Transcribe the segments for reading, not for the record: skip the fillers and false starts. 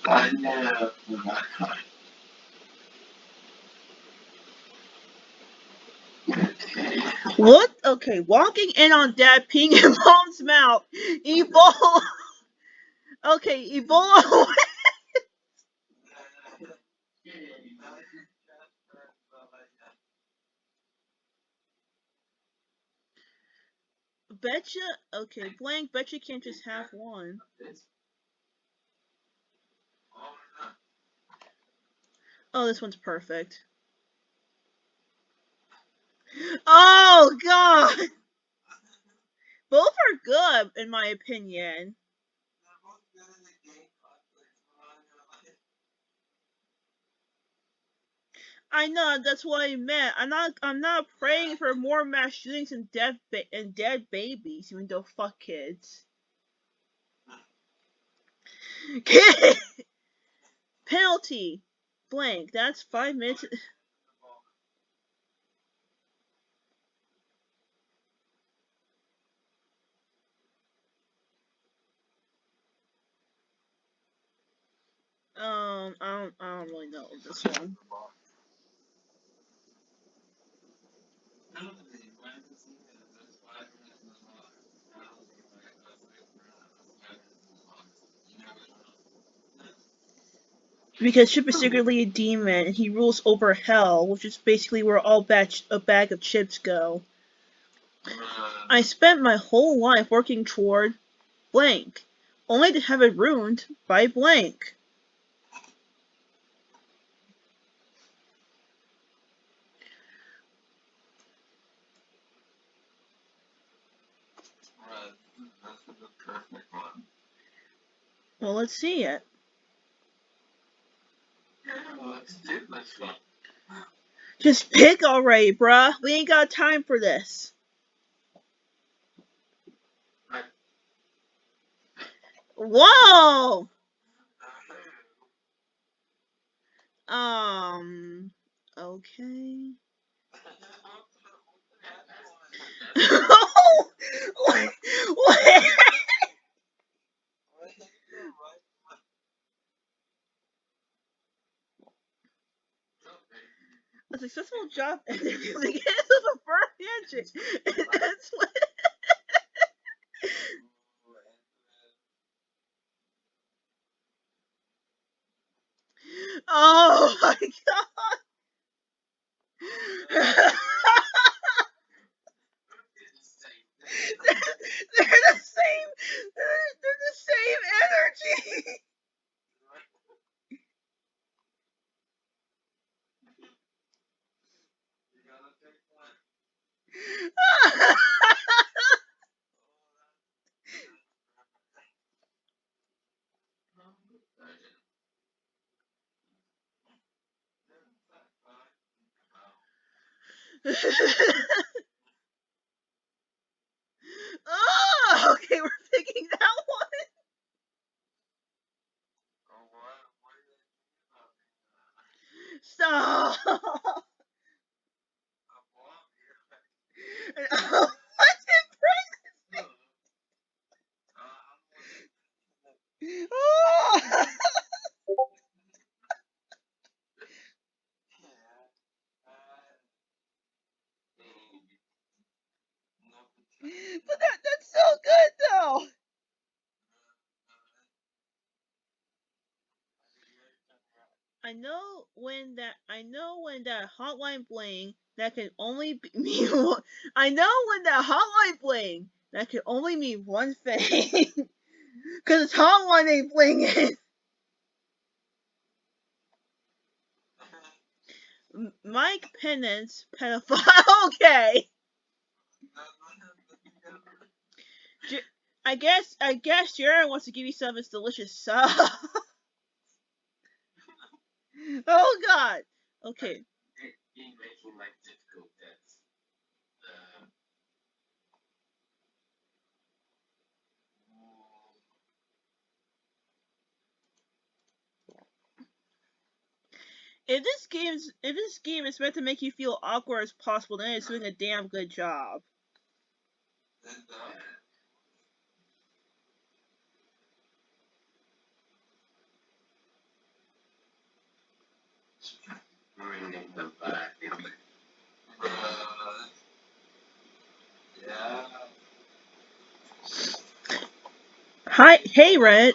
I know. What? Okay, walking in on Dad peeing in Mom's mouth. Ebola. Okay, Ebola. Betcha. Okay, blank. Betcha can't just have one. Oh, this one's perfect. Oh God. Both are good in my opinion. I know that's what I meant. I'm not praying for more mass shootings and dead babies, even though fuck kids. Penalty. Blank. That's 5 minutes. I don't really know this one. Because Chip is secretly a demon and he rules over hell, which is basically where a bag of chips go. I spent my whole life working toward blank, only to have it ruined by blank. Well, let's see it. Just pick already, bruh. We ain't got time for this. Whoa! Um. Okay. What? What? A successful job interview begins with a firm handshake. That's what. Oh my god! They're the same. They're the same energy. Oh, okay, we're picking that one. Stop. What's in Oh. But that's so good though. I know when that hotline bling that can only mean one, I know when that hotline bling that can only mean one thing. Cause it's hotline ain't blinging. Mike Penance pedophile. Okay. I guess Jared wants to give you some of his delicious sauce. Oh God. Okay. If this game is meant to make you feel awkward as possible, then it's doing a damn good job. Hi, hey, Red.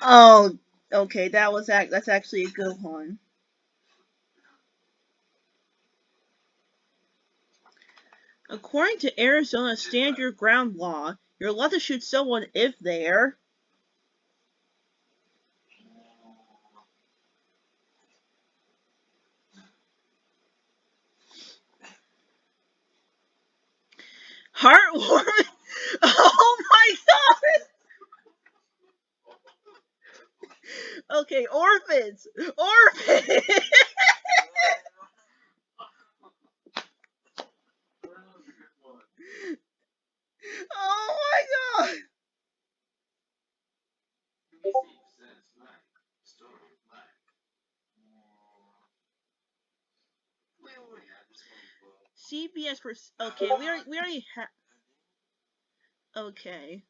Oh, okay, that's actually a good one. According to Arizona's stand your ground law, you're allowed to shoot someone if they're heartwarming. Oh my god! Okay, orphans! Orphans! Oh my god! CBS for. Okay, we already have. Okay.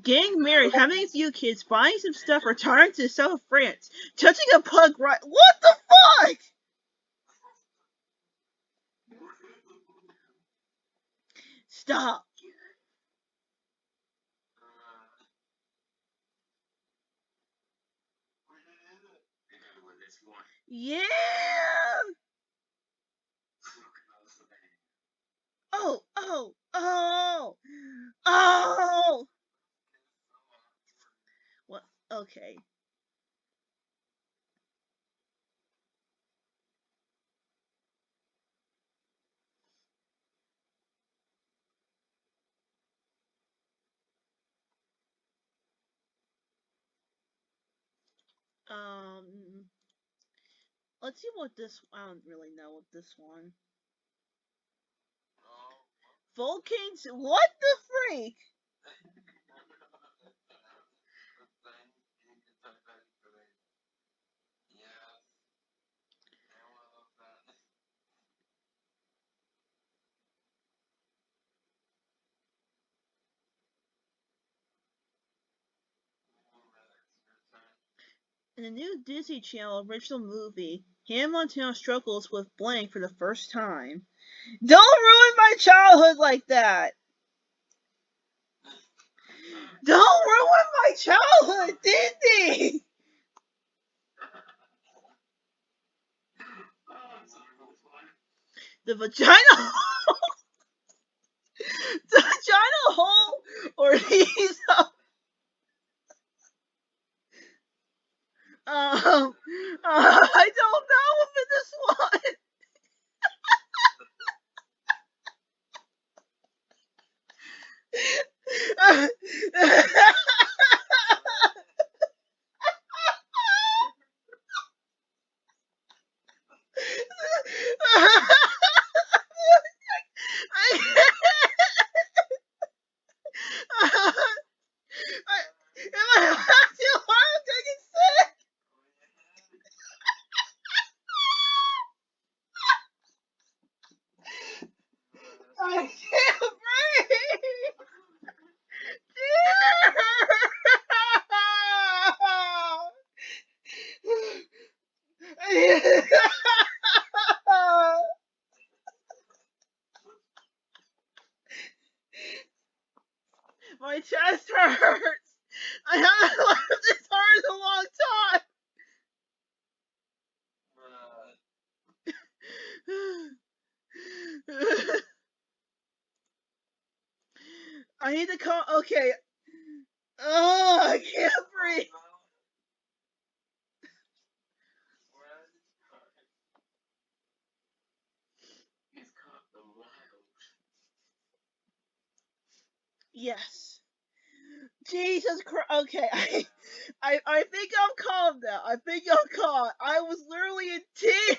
Getting married, having a few kids, buying some stuff, retiring to the south of France, touching a pug right. What the fuck? Stop. Yeah. Oh, oh, oh, oh. What? Okay. Um. Let's see what this. I don't really know what this one. Vulcans. What the freak? In the new Disney Channel original movie, Hannah Montana struggles with blank for the first time. Don't ruin my childhood like that. Don't ruin my childhood, Disney. The vagina, the vagina hole, or these. I don't know if this one. If I laugh too hard, I'm taking sick. I can't breathe. My chest hurts. I haven't laughed this hard in a long time. I need to call. Okay. Oh, I can't breathe. Yes. Jesus Christ. Okay, I think I'm calm now. I think I'm calm. I was literally in tears.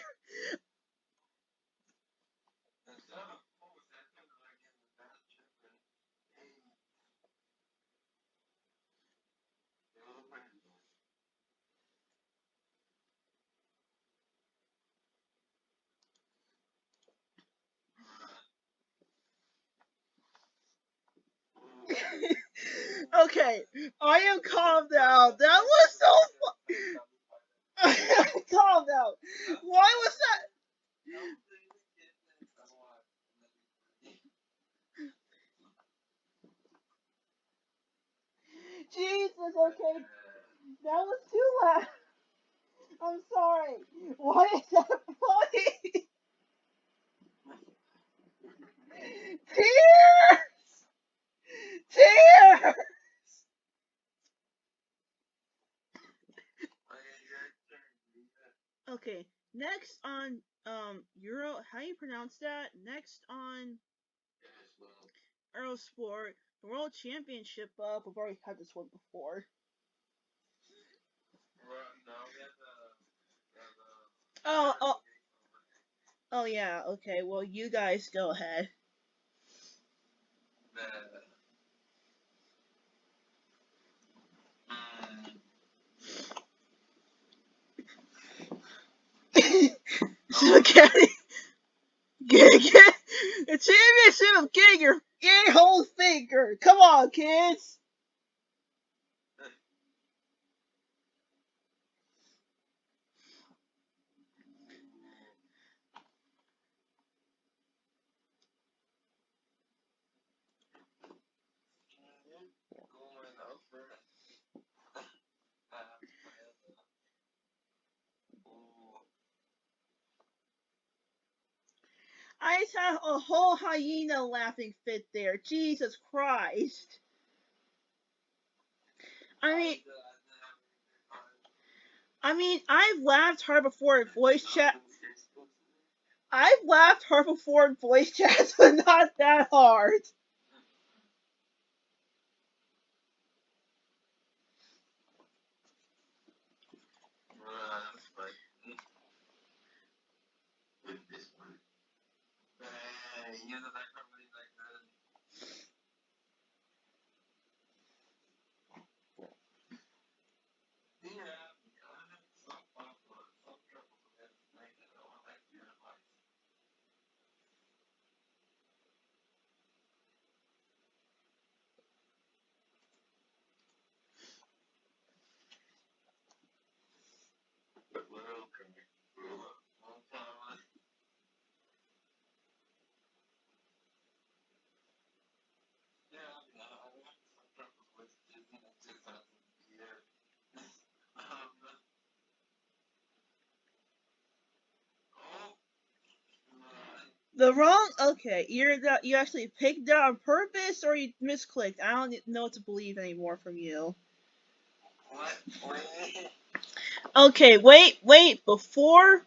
Okay, I am calm now. That was so calm down. Why was that? Jesus, okay. That was too loud. I'm sorry. Why is that funny? Tears! Tears! Okay, next on Euro, how you pronounce that? Next on Eurosport, the World Championship up. We've already had this one before. Oh, oh, oh yeah. Okay, well you guys go ahead. Spaghetti. Get the championship of getting your whole finger. Come on, kids. I just had a whole hyena laughing fit there. Jesus Christ. I mean, I've laughed hard before in voice chat. I've laughed hard before in voice chats, but not that hard. The wrong. Okay, you actually picked that on purpose, or you misclicked. I don't know what to believe anymore from you. Okay, wait. Before